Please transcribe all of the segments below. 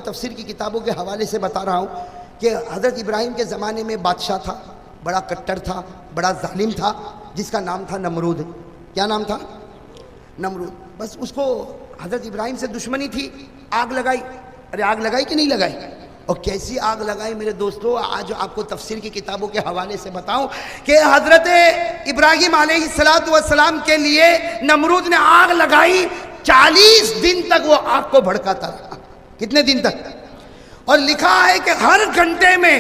تفسیر کی کتابوں کے حوالے سے بتا رہا ہوں کہ حضرت ابراہیم کے زمانے میں بادشاہ تھا، بڑا کٹر تھا، بڑا ظالم تھا، جس کا نام تھا نمرود۔ کیا نام تھا؟ نمرود۔ بس اس کو حضرت ابراہیم سے دشمنی تھی، آگ لگائی۔ ارے آگ لگائی کہ نہیں لگائی؟ اور کیسی آگ لگائی میرے دوستو، آج آپ کو تفسیر کی کتابوں کے حوالے سے بتاؤں کہ حضرت ابراہیم علیہ السلام کے لیے نمرود نے آگ لگائی، 40 دن تک وہ آگ کو بھڑکاتا رہا۔ کتنے دن تک؟ اور لکھا ہے کہ ہر گھنٹے میں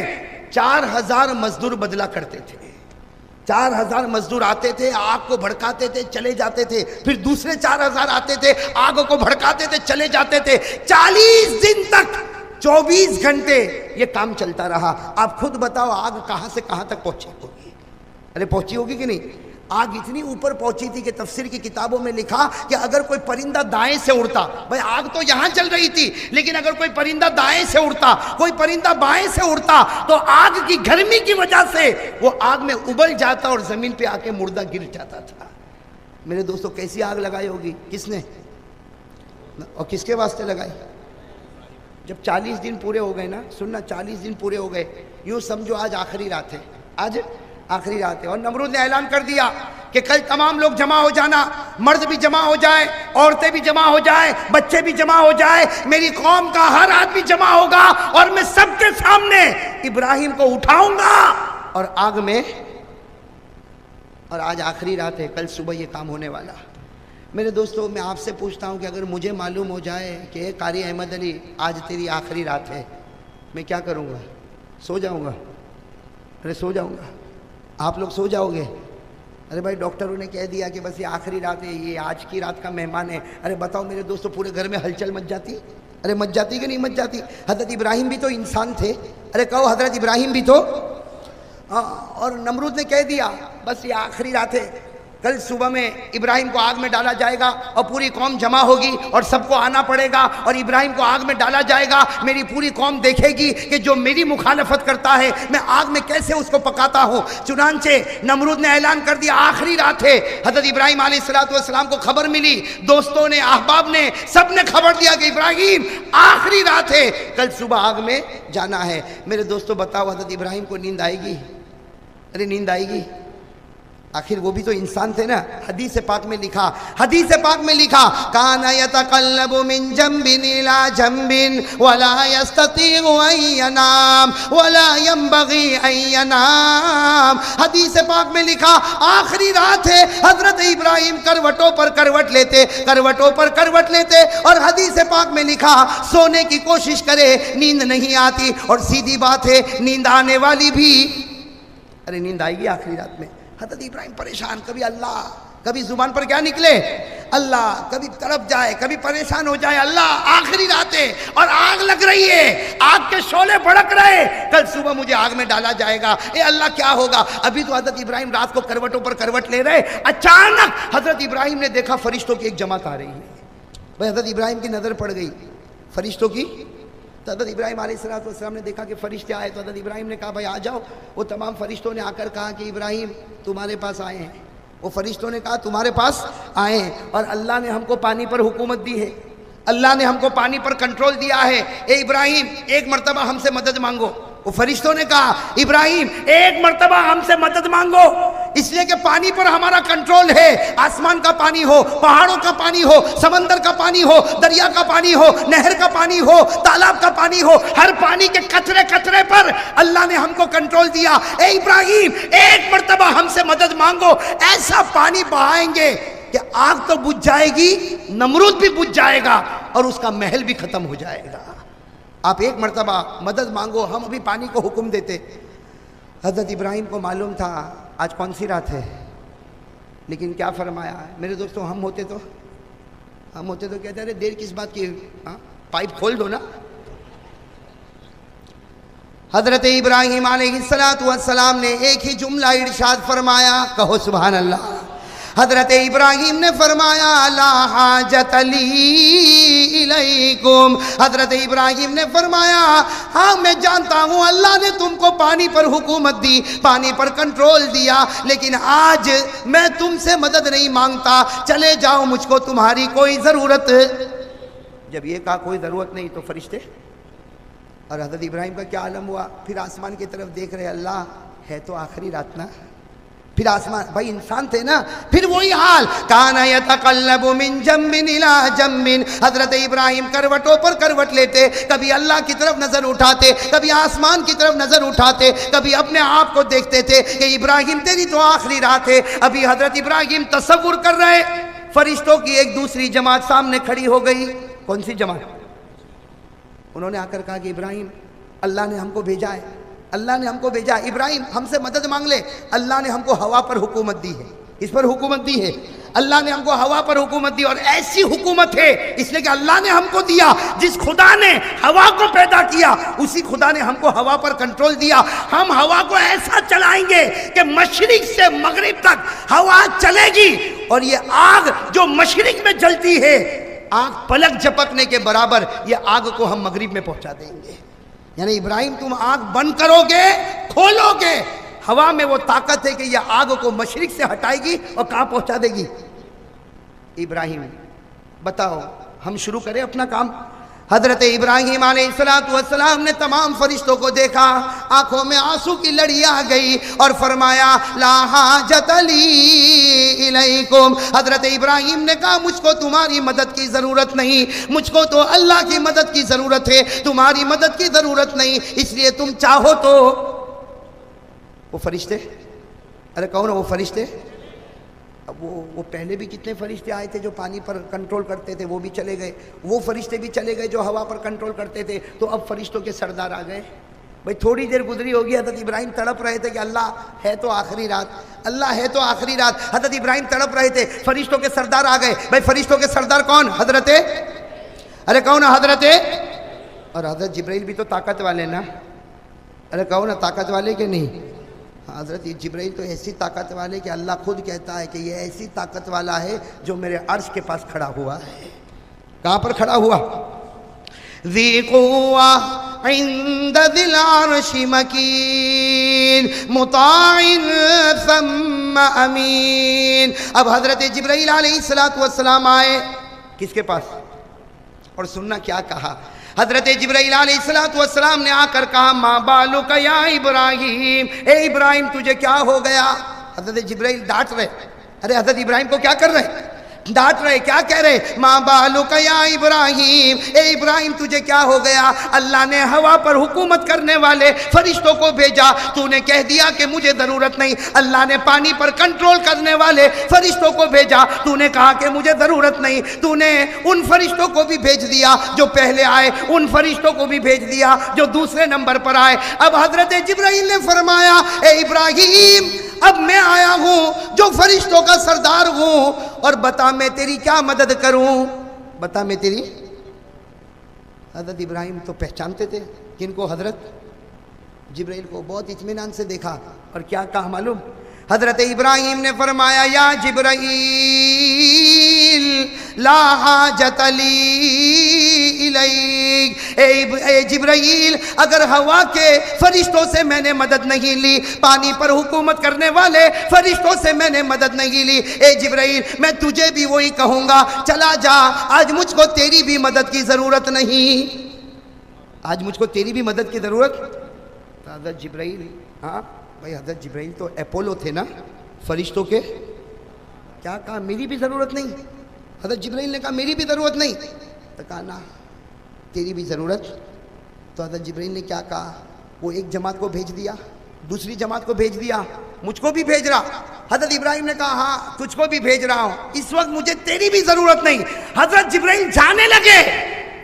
4000 مزدور بدلا کرتے تھے۔ 4000 مزدور آتے تھے، آگ کو بھڑکاتے تھے، چلے جاتے تھے، پھر دوسرے 4000 آتے تھے، آگ کو بھڑکاتے تھے، چلے جاتے تھے۔ 40 دن تک 24 گھنٹے یہ کام چلتا رہا۔ آپ خود بتاؤ آگ کہاں سے کہاں تک پہنچی ہوگی؟ ارے پہنچی ہوگی کہ نہیں؟ آگ اتنی اوپر پہنچی تھی کہ تفسیر کی کتابوں میں لکھا کہ اگر کوئی پرندہ دائیں سے اڑتا، بھائی آگ تو یہاں چل رہی تھی، لیکن اگر کوئی پرندہ دائیں سے اڑتا، کوئی پرندہ بائیں سے اڑتا، تو آگ کی گرمی کی وجہ سے وہ آگ میں ابل جاتا اور زمین پہ آ کے مردہ گر جاتا تھا۔ میرے دوستو کیسی آگ لگائی ہوگی؟ کس نے اور کس کے واسطے لگائی؟ جب 40 دن پورے ہو گئے نا، سننا، 40 دن پورے ہو گئے، یوں سمجھو آج آخری رات ہے، آج آخری رات ہے۔ اور نمرود نے اعلان کر دیا کہ کل تمام لوگ جمع ہو جانا، مرد بھی جمع ہو جائے، عورتیں بھی جمع ہو جائے، بچے بھی جمع ہو جائے، میری قوم کا ہر آدمی جمع ہوگا اور میں سب کے سامنے ابراہیم کو اٹھاؤں گا اور آگ میں۔ اور آج آخری رات ہے، کل صبح یہ کام ہونے والا۔ میرے دوستو میں آپ سے پوچھتا ہوں کہ اگر مجھے معلوم ہو جائے کہ قاری احمد علی آج تیری آخری رات ہے، میں کیا کروں گا؟ سو جاؤں گا؟ ارے سو جاؤں گا؟ آپ لوگ سو جاؤ گے؟ ارے بھائی ڈاکٹروں نے کہہ دیا کہ بس یہ آخری رات ہے، یہ آج کی رات کا مہمان ہے۔ ارے بتاؤ میرے دوستو پورے گھر میں ہلچل مچ جاتی؟ ارے مچ جاتی کہ نہیں مچ جاتی؟ حضرت ابراہیم بھی تو انسان تھے، ارے کہو حضرت ابراہیم بھی تو۔ اور نمرود نے کہہ دیا بس یہ آخری رات ہے، کل صبح میں ابراہیم کو آگ میں ڈالا جائے گا اور پوری قوم جمع ہوگی اور سب کو آنا پڑے گا اور ابراہیم کو آگ میں ڈالا جائے گا۔ میری پوری قوم دیکھے گی کہ جو میری مخالفت کرتا ہے میں آگ میں کیسے اس کو پکاتا ہوں۔ چنانچہ نمرود نے اعلان کر دیا آخری رات ہے۔ حضرت ابراہیم علیہ السلام کو خبر ملی، دوستوں نے، احباب نے، سب نے خبر دیا کہ ابراہیم آخری رات ہے، کل صبح آگ میں جانا ہے۔ میرے دوستوں بتاؤ حضرت ابراہیم کو نیند آئے گی؟ ارے نیند آئے گی؟ آخر وہ بھی تو انسان تھے نا۔ حدیث پاک میں لکھا کان یتقلب من جنب الى جنب ولا يستطيع ان ينام ولا ينبغي ان ينام۔ حدیث پاک میں لکھا آخری رات ہے، حضرت ابراہیم کروٹوں پر کروٹ لیتے اور حدیث پاک میں لکھا سونے کی کوشش کرے نیند نہیں آتی، اور سیدھی بات ہے نیند آنے والی بھی۔ ارے نیند آئے گی آخری رات میں؟ حضرت ابراہیم پریشان، کبھی اللہ، کبھی زبان پر کیا نکلے اللہ، کبھی تڑپ جائے، کبھی پریشان ہو جائے اللہ، آخری رات ہے اور آگ لگ رہی ہے، آگ کے شعلے بھڑک رہے، کل صبح مجھے آگ میں ڈالا جائے گا، اے اللہ کیا ہوگا؟ ابھی تو حضرت ابراہیم رات کو کروٹوں پر کروٹ لے رہے، اچانک حضرت ابراہیم نے دیکھا فرشتوں کی ایک جماعت آ رہی ہے۔ بھئی حضرت ابراہیم کی نظر پڑ گئی فرشتوں کی، تو حضرت ابراہیم علیہ السلام نے دیکھا کہ فرشتے آئے، تو حضرت ابراہیم نے کہا بھائی آ جاؤ۔ وہ تمام فرشتوں نے آ کر کہا کہ ابراہیم تمہارے پاس آئے ہیں۔ وہ فرشتوں نے کہا تمہارے پاس آئے ہیں، اور اللہ نے ہم کو پانی پر حکومت دی ہے، اللہ نے ہم کو پانی پر کنٹرول دیا ہے، اے ابراہیم ایک مرتبہ ہم سے مدد مانگو۔ وہ فرشتوں نے کہا ابراہیم ایک مرتبہ ہم سے مدد مانگو، اس لیے کہ پانی پر ہمارا کنٹرول ہے، آسمان کا پانی ہو، پہاڑوں کا پانی ہو، سمندر کا پانی ہو، دریا کا پانی ہو، نہر کا پانی ہو، تالاب کا پانی ہو، ہر پانی کے قطرے قطرے پر اللہ نے ہم کو کنٹرول دیا۔ اے ابراہیم ایک مرتبہ ہم سے مدد مانگو، ایسا پانی بہائیں گے کہ آگ تو بجھ جائے گی، نمرود بھی بجھ جائے گا اور اس کا محل بھی ختم ہو جائے گا۔ آپ ایک مرتبہ مدد مانگو، ہم ابھی پانی کو حکم دیتے۔ حضرت ابراہیم کو معلوم تھا آج کون سی رات ہے، لیکن کیا فرمایا میرے دوستوں، ہم ہوتے تو کہتے ہیں دیر کس بات کی، پائپ کھول دو نا۔ حضرت ابراہیم علیہ السلام نے ایک ہی جملہ ارشاد فرمایا، کہو سبحان اللہ۔ حضرت ابراہیم نے فرمایا لا حاجت لی الیکم۔ حضرت ابراہیم نے فرمایا ہاں میں جانتا ہوں اللہ نے تم کو پانی پر حکومت دی، پانی پر کنٹرول دیا، لیکن آج میں تم سے مدد نہیں مانگتا، چلے جاؤ مجھ کو تمہاری کوئی ضرورت۔ جب یہ کہا کوئی ضرورت نہیں تو فرشتے اور حضرت ابراہیم کا کیا عالم ہوا؟ پھر آسمان کی طرف دیکھ رہے، اللہ ہے تو آخری رات نا. پھر آسمان، بھائی انسان تھے نا، پھر وہی حال. کانا یتقلب من جنب الی جنب، حضرت ابراہیم کروٹوں پر کروٹ لیتے، کبھی اللہ کی طرف نظر اٹھاتے، کبھی آسمان کی طرف نظر اٹھاتے، کبھی اپنے آپ کو دیکھتے تھے کہ ابراہیم تیری تو آخری رات ہے. ابھی حضرت ابراہیم تصور کر رہے، فرشتوں کی ایک دوسری جماعت سامنے کھڑی ہو گئی. کون سی جماعت؟ انہوں نے آ کر کہا کہ ابراہیم اللہ نے ہم کو بھیجا ہے، اللہ نے ہم کو بھیجا. ابراہیم ہم سے مدد مانگ لے، اللہ نے ہم کو ہوا پر حکومت دی ہے. اس پر حکومت دی ہے، اللہ نے ہم کو ہوا پر حکومت دی، اور ایسی حکومت ہے اس لیے کہ اللہ نے ہم کو دیا. جس خدا نے ہوا کو پیدا کیا اسی خدا نے ہم کو ہوا پر کنٹرول دیا. ہم ہوا کو ایسا چلائیں گے کہ مشرق سے مغرب تک ہوا چلے گی، اور یہ آگ جو مشرق میں جلتی ہے، آگ پلک جھپکنے کے برابر، یہ آگ کو ہم مغرب میں پہنچا دیں گے. یعنی ابراہیم تم آگ بند کرو گے، کھولو گے، ہوا میں وہ طاقت ہے کہ یہ آگ کو مشرق سے ہٹائے گی اور کہاں پہنچا دے گی. ابراہیم بتاؤ، ہم شروع کریں اپنا کام. حضرت ابراہیم علیہ السلام نے تمام فرشتوں کو دیکھا، آنکھوں میں آنسو کی لڑی آ گئی، اور فرمایا لا حاجت لی الیکم. حضرت ابراہیم نے کہا مجھ کو تمہاری مدد کی ضرورت نہیں، مجھ کو تو اللہ کی مدد کی ضرورت ہے، تمہاری مدد کی ضرورت نہیں. اس لیے تم چاہو تو وہ فرشتے، ارے کہو نا وہ فرشتے. اب وہ پہلے بھی کتنے فرشتے آئے تھے جو پانی پر کنٹرول کرتے تھے، وہ بھی چلے گئے. وہ فرشتے بھی چلے گئے جو ہوا پر کنٹرول کرتے تھے. تو اب فرشتوں کے سردار آ گئے. بھائی تھوڑی دیر گزری ہوگی، حضرت ابراہیم تڑپ رہے تھے کہ اللہ ہے تو آخری رات، اللہ ہے تو آخری رات. حضرت ابراہیم تڑپ رہے تھے، فرشتوں کے سردار آ گئے. بھائی فرشتوں کے سردار کون؟ حضرت، ارے کہو نا حضرت. اور حضرت جبرائیل بھی تو طاقت والے نا، ارے کہو نا طاقت والے کہ نہیں. حضرت جبرائیل تو ایسی طاقت والے کہ اللہ خود کہتا ہے کہ یہ ایسی طاقت والا ہے جو میرے عرش کے پاس کھڑا ہوا ہے. کہاں پر کھڑا ہوا؟ ذی قوہ عند ذی العرش مکین مطاع ثم امین. اب حضرت جبرائیل علیہ السلام آئے کس کے پاس؟ اور سننا کیا کہا. حضرت جبرائیل علیہ السلام نے آ کر کہا ما بالک یا ابراہیم، اے ابراہیم تجھے کیا ہو گیا؟ حضرت جبرائیل ڈانٹ رہے، ارے حضرت ابراہیم کو کیا کر رہے؟ ڈانٹ رہے. کیا کہہ رہے؟ ما بالک یا ابراہیم، اے ابراہیم تجھے کیا ہو گیا؟ اللہ نے ہوا پر حکومت کرنے والے فرشتوں کو بھیجا، تو نے کہہ دیا کہ مجھے ضرورت نہیں. اللہ نے پانی پر کنٹرول کرنے والے فرشتوں کو بھیجا، تو نے کہا کہ مجھے ضرورت نہیں. تو نے ان فرشتوں کو بھی بھیج دیا جو پہلے آئے، ان فرشتوں کو بھی بھیج دیا جو دوسرے نمبر پر آئے. اب حضرت جبرائیل نے فرمایا اے ابراہیم اب میں آیا ہوں جو فرشتوں کا سردار ہوں، اور بتا میں تیری کیا مدد کروں، بتا میں تیری. حضرت ابراہیم تو پہچانتے تھے کن کو؟ حضرت جبرائیل کو. بہت اطمینان سے دیکھا اور کیا کہا معلوم؟ حضرت ابراہیم نے فرمایا یا جبرائیل لا حاجت لی الیک، اے جبرائیل اگر ہوا کے فرشتوں سے میں نے مدد نہیں لی، پانی پر حکومت کرنے والے فرشتوں سے میں نے مدد نہیں لی، اے جبرائیل میں تجھے بھی وہی کہوں گا چلا جا، آج مجھ کو تیری بھی مدد کی ضرورت نہیں، آج مجھ کو تیری بھی مدد کی ضرورت. حضرت جبرائیل، ہاں بھائی حضرت جبرائیل تو اپولو تھے نا فرشتوں کے. کیا کہا؟ میری بھی ضرورت نہیں. حضرت جبرائیل نے کہا میری بھی ضرورت نہیں. تو کہا نا تیری بھی ضرورت. تو حضرت جبرائیل نے کیا کہا؟ وہ ایک جماعت کو بھیج دیا، دوسری جماعت کو بھیج دیا، مجھ کو بھی بھیج رہا. حضرت ابراہیم نے کہا ہاں تجھ کو بھی بھیج رہا ہوں، اس وقت مجھے تیری بھی ضرورت نہیں. حضرت جبرائیل جانے لگے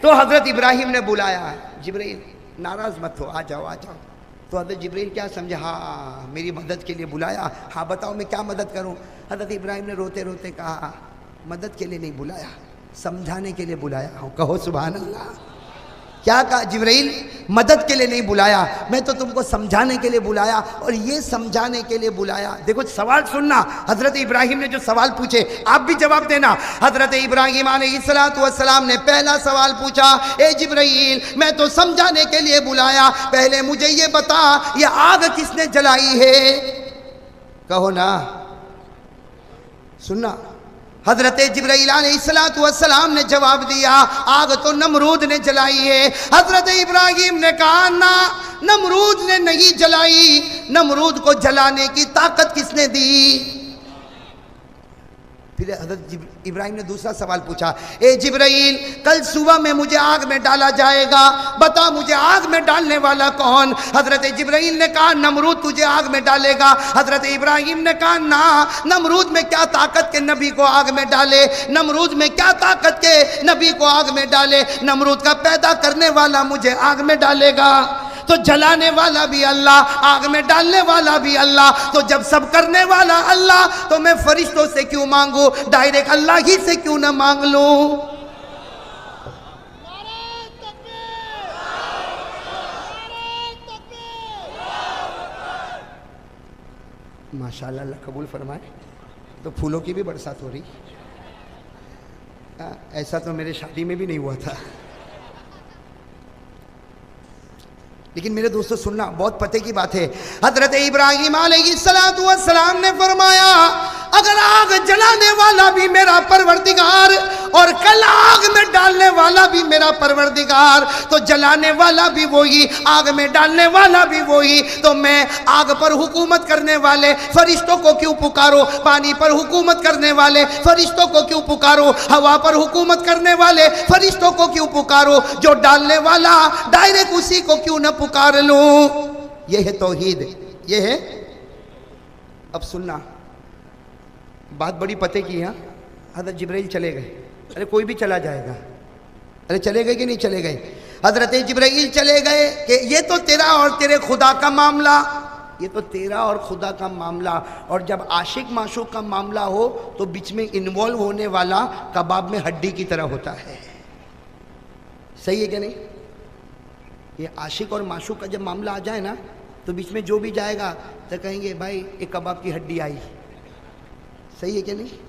تو حضرت ابراہیم نے بلایا جبرائیل ناراض مت ہو، آ جاؤ آ جاؤ. تو حضرت جبرائیل کیا سمجھا؟ ہاں میری مدد کے لیے بلایا، ہاں بتاؤ میں کیا مدد کروں. حضرت ابراہیم نے روتے روتے کہا مدد کے لیے نہیں بلایا، سمجھانے کے لیے بلایا ہوں. کہو سبحان اللہ. کیا کہا جبرائیل؟ مدد کے لیے نہیں بلایا، میں تو تم کو سمجھانے کے لیے بلایا، اور یہ سمجھانے کے لیے بلایا. دیکھو سوال سننا، حضرت ابراہیم نے جو سوال پوچھے آپ بھی جواب دینا. حضرت ابراہیم علیہ السلام نے پہلا سوال پوچھا اے جبرائیل میں تو سمجھانے کے لیے بلایا، پہلے مجھے یہ بتا یہ آگ کس نے جلائی ہے؟ کہو نا. سننا حضرت جبرائیل علیہ السلام نے جواب دیا آگ تو نمرود نے جلائی ہے۔ حضرت ابراہیم نے کہا نہ، نمرود نے نہیں جلائی، نمرود کو جلانے کی طاقت کس نے دی؟ پھر حضرت ابراہیم نے دوسرا سوال پوچھا، اے جبرائیل کل صبح میں مجھے آگ میں ڈالا جائے گا، بتا مجھے آگ میں ڈالنے والا کون؟ حضرت جبرائیل نے کہا نمرود تجھے آگ میں ڈالے گا۔ حضرت ابراہیم نے کہا نہ، نمرود میں کیا طاقت کے نبی کو آگ میں ڈالے، نمرود میں کیا طاقت کے نبی کو آگ میں ڈالے، نمرود کا پیدا کرنے والا مجھے آگ میں ڈالے گا، تو جلانے والا بھی اللہ، آگ میں ڈالنے والا بھی اللہ، تو جب سب کرنے والا اللہ تو میں فرشتوں سے کیوں مانگوں، ڈائریکٹ اللہ ہی سے کیوں نہ مانگ لوں؟ ماشاءاللہ، اللہ قبول فرمائے۔ تو پھولوں کی بھی برسات ہو رہی، ایسا تو میرے شادی میں بھی نہیں ہوا تھا۔ لیکن میرے دوستو سننا، بہت پتے کی بات ہے۔ حضرت ابراہیم علیہ السلام نے فرمایا اگر آگ جلانے والا بھی میرا پروردگار اور کل آگ میں ڈالنے والا بھی میرا پروردگار، تو جلانے والا بھی وہی، آگ میں ڈالنے والا بھی وہی، تو میں آگ پر حکومت کرنے والے فرشتوں کو کیوں پکارو، پانی پر حکومت کرنے والے فرشتوں کو کیوں پکارو، ہوا پر حکومت کرنے والے فرشتوں کو کیوں پکارو، جو ڈالنے والا ڈائریکٹ اسی کو کیوں نہ پکار لوں؟ یہ ہے توحید، یہ ہے۔ اب سننا، بات بڑی پتے کی ہے۔ حضرت جبرائیل چلے گئے، ارے کوئی بھی چلا جائے گا، ارے چلے گئے کہ نہیں چلے گئے؟ حضرت جبرائیل چلے گئے کہ یہ تو تیرا اور تیرے خدا کا معاملہ، یہ تو تیرا اور خدا کا معاملہ، اور جب عاشق معشوق کا معاملہ ہو تو بیچ میں انوالو ہونے والا کباب میں ہڈی کی طرح ہوتا ہے۔ صحیح ہے کہ نہیں؟ یہ عاشق اور معشوق کا جب معاملہ آ جائے نا تو بیچ میں جو بھی جائے گا تو کہیں گے بھائی ایک کباب کی ہڈی آئی۔ صحیح ہے کہ نہیں؟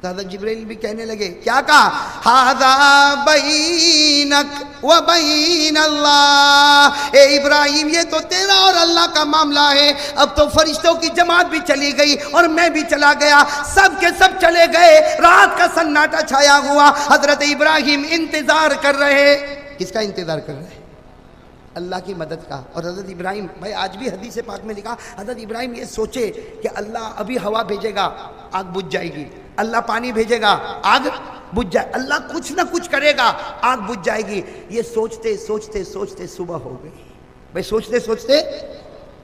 تو حضرت جبرائیل بھی کہنے لگے، کیا کہا؟ ھذا بینک و بین اللہ، اے ابراہیم یہ تو تیرا اور اللہ کا معاملہ ہے۔ اب تو فرشتوں کی جماعت بھی چلی گئی اور میں بھی چلا گیا، سب کے سب چلے گئے، رات کا سناٹا چھایا ہوا۔ حضرت ابراہیم انتظار کر رہے، کس کا انتظار کر رہے؟ اللہ کی مدد کا۔ اور حضرت ابراہیم، بھائی آج بھی حدیث پاک میں لکھا، حضرت ابراہیم یہ سوچے کہ اللہ ابھی ہوا بھیجے گا آگ بجھ جائے گی، اللہ پانی بھیجے گا آگ بجھ جائے، اللہ کچھ نہ کچھ کرے گا آگ بجھ جائے گی۔ یہ سوچتے سوچتے سوچتے صبح ہو گئی، بھائی سوچتے سوچتے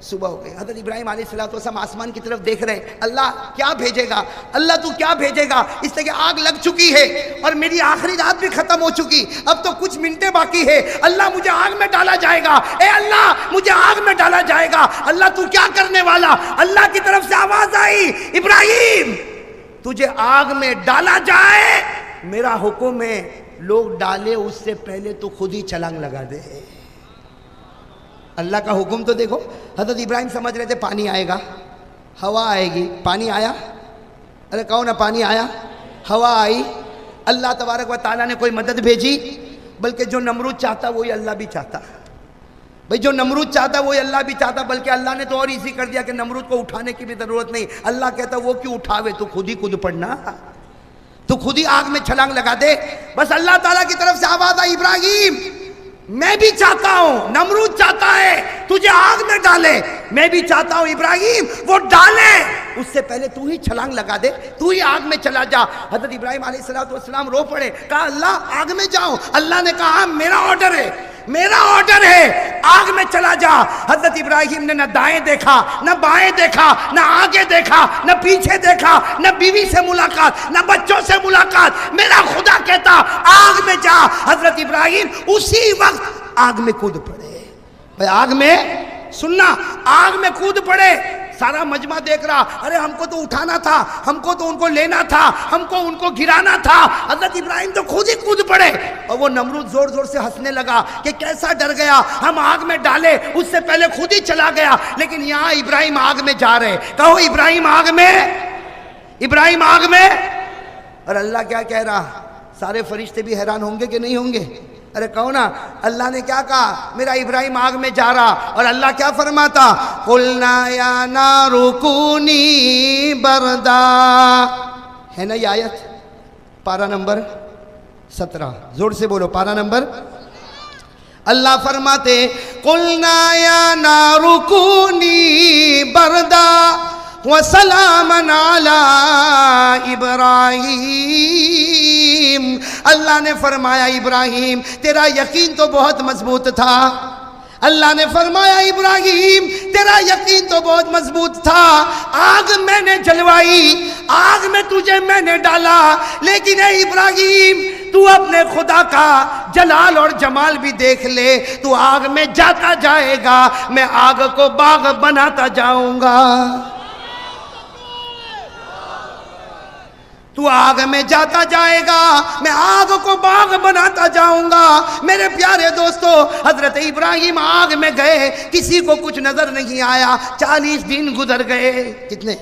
صبح ہو گئی۔ حضرت ابراہیم علیہ السلام آسمان کی طرف دیکھ رہے ہیں، اللہ کیا بھیجے گا، اللہ تو کیا bھیجے گا؟ اس لیے کہ آگ لگ چکی ہے اور میری آخری رات بھی ختم ہو چکی، اب تو کچھ منٹیں باقی ہے، اللہ مجھے آگ میں ڈالا جائے گا، اے اللہ مجھے آگ میں ڈالا جائے گا، اللہ تو کیا کرنے والا؟ اللہ کی طرف سے آواز آئی، ابراہیم تجھے آگ میں ڈالا جائے، میرا حکم ہے، لوگ ڈالے اس سے پہلے تو خود ہی چھلانگ لگا دے۔ اللہ کا حکم تو دیکھو۔ حضرت ابراہیم سمجھ رہے تھے پانی آئے گا، ہوا آئے گی، پانی آیا؟ ارے کہو نا پانی آیا، ہوا آئی، اللہ تبارک و تعالیٰ نے کوئی مدد بھیجی، بلکہ جو نمرود چاہتا وہی اللہ بھی چاہتا، بھئی جو نمرود چاہتا وہی اللہ بھی چاہتا، بلکہ اللہ نے تو اور ایزی کر دیا کہ نمرود کو اٹھانے کی بھی ضرورت نہیں، اللہ کہتا وہ کیوں اٹھاوے، تو خود ہی کود پڑنا، تو خود ہی آگ میں چھلانگ لگا دے۔ بس اللہ تعالیٰ کی طرف سے آواز آئی، ابراہیم میں بھی چاہتا ہوں، نمرود چاہتا ہے تجھے آگ میں ڈالے، میں بھی چاہتا ہوں ابراہیم وہ ڈالے، اس سے پہلے تو ہی چھلانگ لگا دے، تو ہی آگ میں چلا جا۔ حضرت ابراہیم علیہ السلام رو پڑے، کہا اللہ آگ میں جاؤں؟ اللہ نے کہا میرا آرڈر ہے، میرا آرڈر ہے، آگ میں چلا جا۔ حضرت ابراہیم نے نہ دائیں دیکھا، نہ بائیں دیکھا، نہ آگے دیکھا، نہ پیچھے دیکھا، نہ بیوی سے ملاقات، نہ بچوں سے ملاقات، میرا خدا کہتا آگ میں جا۔ حضرت ابراہیم اسی وقت آگ میں کود پڑے۔ بھئی آگ میں، سننا، آگ میں کود پڑے۔ سارا مجمع دیکھ رہا، ارے ہم کو تو اٹھانا تھا، ہم کو تو ان کو لینا تھا، ہم کو ان کو گرانا تھا۔ حضرت ابراہیم تو خود ہی کود پڑے، اور وہ نمرود زور زور سے ہنسنے لگا کہ کیسا ڈر گیا، ہم آگ میں ڈالے اس سے پہلے خود ہی چلا گیا، لیکن یہاں ابراہیم آگ میں جا رہے۔ کہو ابراہیم آگ میں، ابراہیم آگ میں۔ اور اللہ کیا کہہ رہا؟ سارے فرشتے بھی حیران ہوں گے کہ نہیں ہوں گے؟ ارے کہو نا، اللہ نے کیا کہا؟ میرا ابراہیم آگ میں جا رہا، اور اللہ کیا فرماتا؟ قُلْنَا يَا نَارُ كُونِي بَرْدًا، ہے نا یہ آیت؟ پارہ نمبر 17، زور سے بولو، پارہ نمبر۔ اللہ فرماتے قُلْنَا يَا نَارُ كُونِي بَرْدًا وَسَلَامًا عَلَىٰ إِبْرَاہِيمَ، اللہ نے فرمایا ابراہیم تیرا یقین تو بہت مضبوط تھا، اللہ نے فرمایا ابراہیم تیرا یقین تو بہت مضبوط تھا، آگ میں نے جلوائی، آگ میں تجھے میں نے ڈالا، لیکن اے ابراہیم تو اپنے خدا کا جلال اور جمال بھی دیکھ لے، تو آگ میں جاتا جائے گا، میں آگ کو باغ بناتا جاؤں گا، تو آگ میں جاتا جائے گا، میں آگ کو باغ بناتا جاؤں گا۔ میرے پیارے دوستو، حضرت ابراہیم آگ میں گئے، کسی کو کچھ نظر نہیں آیا، 40 دن گزر گئے، کتنے؟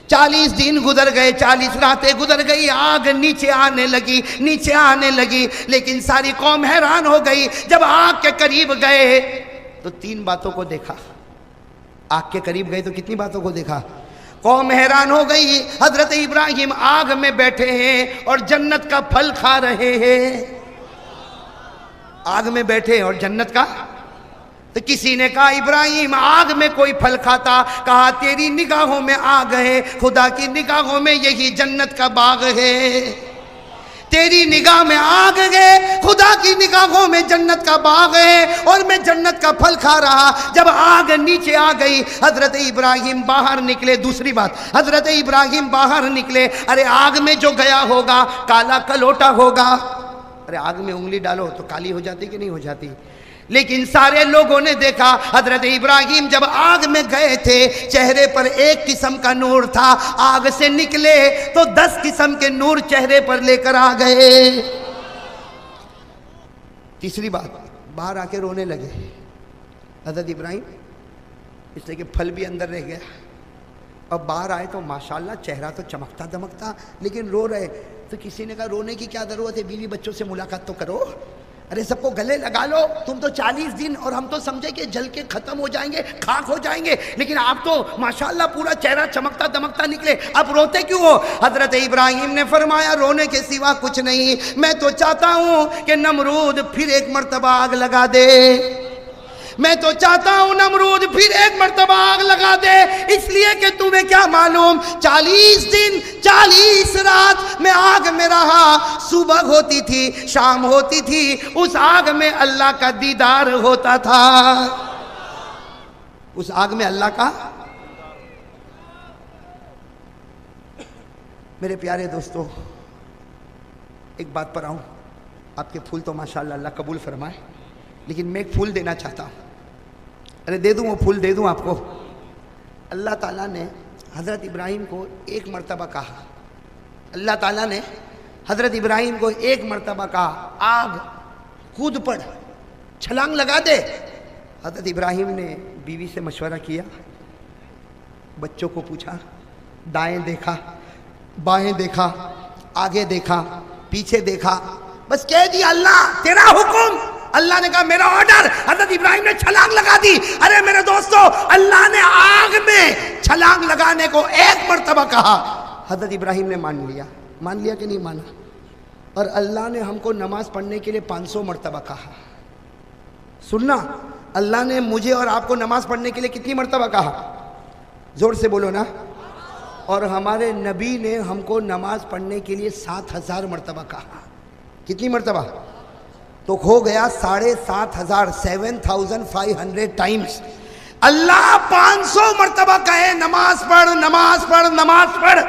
40 دن گزر گئے، 40 راتیں گزر گئی، آگ نیچے آنے لگی، نیچے آنے لگی، لیکن ساری قوم حیران ہو گئی۔ جب آگ کے قریب گئے تو 3 باتوں کو دیکھا، آگ کے قریب گئے تو کتنی باتوں کو دیکھا؟ قوم حیران ہو گئی، حضرت ابراہیم آگ میں بیٹھے ہیں اور جنت کا پھل کھا رہے ہیں، آگ میں بیٹھے اور جنت کا۔ تو کسی نے کہا ابراہیم آگ میں کوئی پھل کھاتا، کہا تیری نگاہوں میں آگ ہے، خدا کی نگاہوں میں یہی جنت کا باغ ہے، تیری نگاہ میں آگ ہے، خدا کی نگاہوں میں جنت کا باغ ہے، اور میں جنت کا پھل کھا رہا۔ جب آگ نیچے آ گئی، حضرت ابراہیم باہر نکلے۔ دوسری بات، حضرت ابراہیم باہر نکلے، ارے آگ میں جو گیا ہوگا کالا کلوٹا ہوگا، ارے آگ میں انگلی ڈالو تو کالی ہو جاتی کہ نہیں ہو جاتی؟ لیکن سارے لوگوں نے دیکھا حضرت ابراہیم جب آگ میں گئے تھے چہرے پر ایک قسم کا نور تھا، آگ سے نکلے تو 10 قسم کے نور چہرے پر لے کر آ گئے۔ تیسری بات، باہر آ کے رونے لگے حضرت ابراہیم، اس لیے کہ پھل بھی اندر رہ گیا، اب باہر آئے تو ماشاءاللہ چہرہ تو چمکتا دمکتا، لیکن رو رہے۔ تو کسی نے کہا رونے کی کیا ضرورت ہے، بیوی بچوں سے ملاقات تو کرو، ارے سب کو گلے لگا لو، تم تو 40 دن اور ہم تو سمجھے کہ جل کے ختم ہو جائیں گے، خاک ہو جائیں گے، لیکن آپ تو ماشاءاللہ پورا چہرہ چمکتا دمکتا نکلے، اب روتے کیوں ہو؟ حضرت ابراہیم نے فرمایا رونے کے سوا کچھ نہیں، میں تو چاہتا ہوں کہ نمرود پھر ایک مرتبہ آگ لگا دے، میں تو چاہتا ہوں نمرود پھر ایک مرتبہ آگ لگا دے، اس لیے کہ تمہیں کیا معلوم 40 دن 40 رات میں آگ میں رہا، صبح ہوتی تھی شام ہوتی تھی، اس آگ میں اللہ کا دیدار ہوتا تھا، اس آگ میں اللہ کا۔ میرے پیارے دوستو، ایک بات پر آؤں، آپ کے پھول تو ماشاءاللہ اللہ قبول فرمائے، لیکن میں ایک پھول دینا چاہتا ہوں، ارے دے دوں وہ پھول دے دوں آپ کو۔ اللہ تعالیٰ نے حضرت ابراہیم کو ایک مرتبہ کہا، اللہ تعالیٰ نے حضرت ابراہیم کو ایک مرتبہ کہا آگ کود پڑ، چھلانگ لگا دے۔ حضرت ابراہیم نے بیوی سے مشورہ کیا، بچوں کو پوچھا، دائیں دیکھا بائیں دیکھا، آگے دیکھا پیچھے دیکھا، بس کہہ دیا اللہ تیرا حکم، اللہ نے کہا میرا آرڈر، حضرت ابراہیم نے چھلانگ لگا دی۔ ارے میرے دوستو، اللہ نے آگ میں چھلانگ لگانے کو ایک مرتبہ کہا، حضرت ابراہیم نے مان لیا کہ نہیں مانا؟ اور اللہ نے ہم کو نماز پڑھنے کے لیے 500 مرتبہ کہا۔ سننا، اللہ نے مجھے اور آپ کو نماز پڑھنے کے لیے کتنی مرتبہ کہا؟ زور سے بولو نا۔ اور ہمارے نبی نے ہم کو نماز پڑھنے کے لیے 7000 مرتبہ کہا۔ کتنی مرتبہ؟ تو ہو گیا 7500، 7500 ٹائمز۔ اللہ 500 مرتبہ کہے نماز پڑھ نماز پڑھ نماز پڑھ،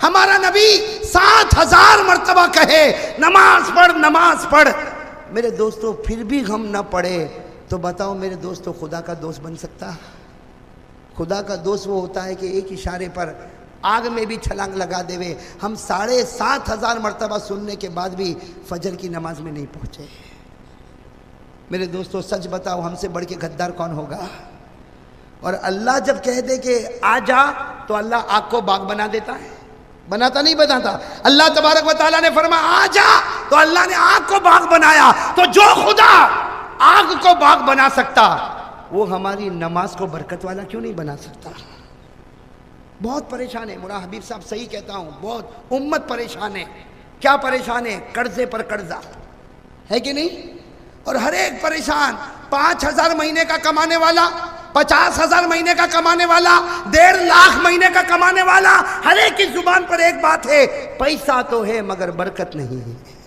ہمارا نبی 7000 مرتبہ کہے نماز پڑھ نماز پڑھ۔ میرے دوستو پھر بھی ہم نہ پڑھے تو بتاؤ میرے دوستو خدا کا دوست بن سکتا؟ خدا کا دوست وہ ہوتا ہے کہ ایک اشارے پر آگ میں بھی چھلانگ لگا دے وے۔ ہم 7500 مرتبہ سننے کے بعد بھی فجر کی نماز میں نہیں پہنچے۔ میرے دوستو سچ بتاؤ ہم سے بڑھ کے غدار کون ہوگا؟ اور اللہ جب کہہ دے کہ آ جا تو اللہ آگ کو باغ بنا دیتا ہے، بناتا نہیں بناتا؟ اللہ تبارک و تعالیٰ نے فرمایا آ جا تو اللہ نے آگ کو باغ بنایا۔ تو جو خدا آگ کو باغ بنا سکتا وہ ہماری نماز کو برکت والا کیوں نہیں بنا سکتا؟ بہت پریشان ہے مولانا حبیب صاحب، صحیح کہتا ہوں، بہت امت پریشان ہے. کیا پریشان ہے؟ قرضے پر قرضہ ہے کہ نہیں؟ اور ہر ایک پریشان. 5,000 مہینے کا کمانے والا، 50,000 مہینے کا کمانے والا، 1.5 لاکھ مہینے کا کمانے والا، ہر ایک کی زبان پر ایک بات ہے، پیسہ تو ہے مگر برکت نہیں ہے.